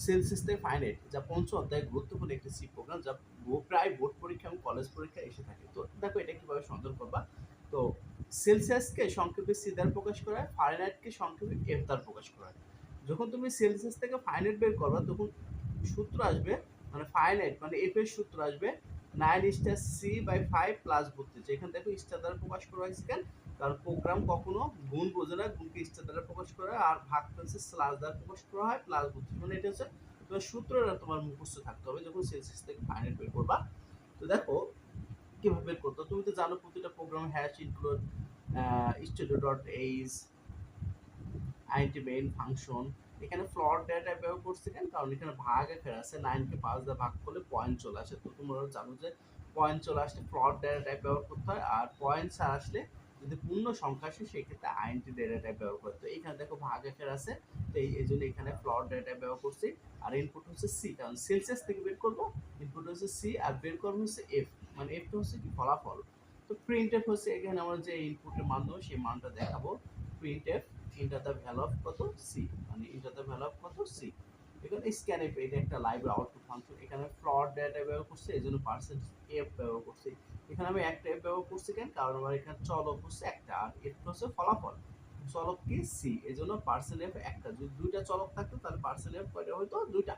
Celsius থেকে finite, যা পঞ্চম অধ্যায়ে গুরুত্বপূর্ণ একটি সি প্রোগ্রাম, যা প্রায় বোর্ড পরীক্ষা এবং কলেজ পরীক্ষা এসে থাকে। তো দেখো এটা কিভাবে সন্ধান করবা। তো সেলসিয়াসকে সংক্ষেপে সি দ্বারা প্রকাশ করা হয়, ফারেনহাইটকে সংক্ষেপে এফ দ্বারা প্রকাশ করা হয়। যখন তুমি সেলসিয়াস থেকে ফারেনহাইট বের করবা তখন সূত্র আসবে, মানে ফারেনহাইট মানে এফ এর সূত্র আসবে 9 স্টার সি বাই 5 প্লাস 32। এখানে দেখো স্টার দ্বারা প্রকাশ করা হয়েছে কেন, কারণ প্রোগ্রাম কখনো গুণ বোঝে না, গুণকে স্টার দ্বারা প্রকাশ করা হয়, আর ভাগ হচ্ছে স্ল্যাশ দ্বারা প্রকাশ করা হয় প্লাস 32। মানে এটা হচ্ছে তোমার সূত্রটা তোমার মুখস্থ থাকতে হবে যখন সেলসিয়াস থেকে ফারেনহাইট বের করবা। তো দেখো কিভাবে বের করতে, তুমি তো জানো প্রতিটা program hash include studio dot H আইনটি মেইন ফাংশন। এখানে ফ্লোট ডেটা ব্যবহার করছে কেন, কারণ এখানে ভাগ আকারে আছে, 9কে 5 দিয়ে ভাগ করলে পয়েন্ট চলে আসে। তো তোমরা জানো যে পয়েন্ট চলে আসলে ফ্লোট ডেটা টাইপ ব্যবহার করতে হয়, আর পয়েন্ট ছাড়া আসলে যদি পূর্ণ সংখ্যা আসে সেক্ষেত্রে আইনটি ডেটা টাইপ ব্যবহার করতে হয়। এখানে দেখো ভাগ আকারে আছে, তো এই জন্য এখানে ফ্লোট ডেটা টাইপ ব্যবহার করছি। আর ইনপুট হচ্ছে সি, কারণ সেলসিয়াস থেকে বের করবো, ইনপুট হচ্ছে সি আর বের করবো হচ্ছে এফ, মানে এফটা হচ্ছে কি ফলাফল। তো প্রিন্ট এফ হচ্ছে এখানে আমরা যে ইনপুটের মান দেবো সেই মানটা দেখাবো। Print F enter the value of কত সি, মানে ইন্টার দ্য ভ্যালু অফ কত সি। এখানে স্ক্যান এফ এটা একটা লাইভ আউটপুট ফাংশন, এখানে ফ্লোট ডেটা ব্যবহার করছে এই জন্য পার্সেন্ট এফ ব্যবহার করছি। এখানে আমি একটা এফ ব্যবহার করছি কেন, কারণ আমার এখানে চলক হচ্ছে একটা আর এফ হচ্ছে ফলাফল, চলক কি সি, এই জন্য পার্সেন্ট এফ একটা। যদি দুইটা চলক থাকতো তাহলে পার্সেন্ট এফ কয়টা হইতো, দুইটা।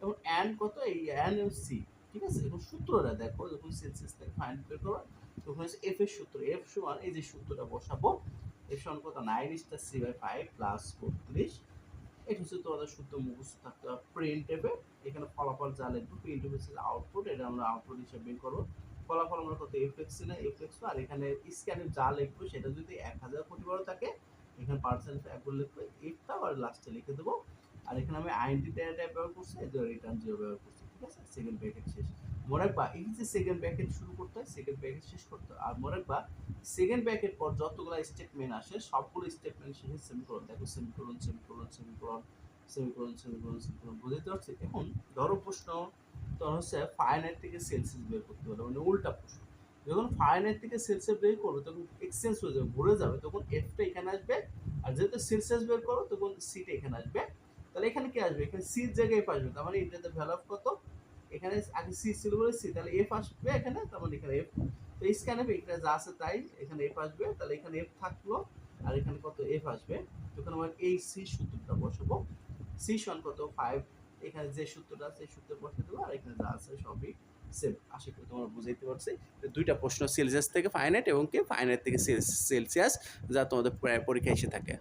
এবং অ্যান্ড কত, এই অ্যান্ড এবং সি, ঠিক আছে। এবং সূত্রটা দেখো, যখন সেলসিয়াস থেকে ফাইন্ড বের করো তখন হচ্ছে এফ এর সূত্র, এফ সমান এই যে সূত্রটা বসাবো, এর সমান কত 9 স্টার সি বাই 5 প্লাস 32। এটা হচ্ছে তোমাদের সূত্র মুখস্থ থাকতে হবে। প্রিন্ট এফে এখানে ফলাফল যা লিখবো, প্রিন্ট এফ হচ্ছে আউটপুট, এটা আমরা আউটপুট হিসেবে বের করবো। ফলাফল আমরা কত এফ এক্স না এফ এক্স, আর এখানে স্ক্যানে যা লিখবো সেটা যদি 1000 কোটি বড় থাকে এখানে পার্সেন্ট একবার লিখবো এফটা, আর লাস্টে লিখে দেবো। আর এখানে আমি আইএনটি ডেটা টাইপ ব্যবহার করছি, এই যে রিটার্ন জিরো ব্যবহার করছি, ঠিক আছে। সেকেন্ড ব্র্যাকেট শেষ। মনে রাখবা এই যে সেকেন্ড ব্র্যাকেট শুরু করতে হয়, সেকেন্ড ব্র্যাকেট শেষ করতে হয়। আর মনে রাখবা সেকেন্ড ব্র্যাকেট পর যতগুলো স্টেটমেন্ট আসে সবগুলো স্টেটমেন্ট শেষে সেমিকোলন, দেখো semicolon semicolon semicolon semicolon semicolon semicolon, বুঝতে পারছি। এখন ধরো প্রশ্ন তোমার হচ্ছে ফারেনহাইট থেকে সেলসিয়াস বের করতে হবে, মানে উল্টা প্রশ্ন। যখন ফারেনহাইট থেকে সেলসিয়াস বের করবে তখন এক্সচেঞ্জ হয়ে যাবে, ঘুরে যাবে, তখন এফটা এখানে আসবে, আর যেহেতু সেলসিয়াস বের করো তখন সিটা এখানে আসবে। তাহলে এখানে কি আসবে, এখানে সির জায়গায় এফ আসবে, তার মানে ইন্টার ভ্যালু অফ কত, এখানে আগে সি ছিল বলে সি, তাহলে এফ আসবে এখানে, তার মানে এখানে এফ। তো এই স্ক্যান এফ এখানে যা আছে তাই, এখানে এফ আসবে, তাহলে এখানে এফ থাকলো আর এখানে কত এফ আসবে। তখন আমার এই সি সূত্রটা বসাবো, সি সমান কত 5, এখানে যে সূত্রটা আছে এই সূত্র বসে দেবো, আর এখানে যা আছে সবই সেম। আশা করি তোমরা বুঝাইতে পারছি। দুইটা প্রশ্ন সেলসিয়াস থেকে ফারেনহাইট এবং কি ফারেনহাইট থেকে সেলসিয়াস, যা তোমাদের পরীক্ষা এসে থাকে।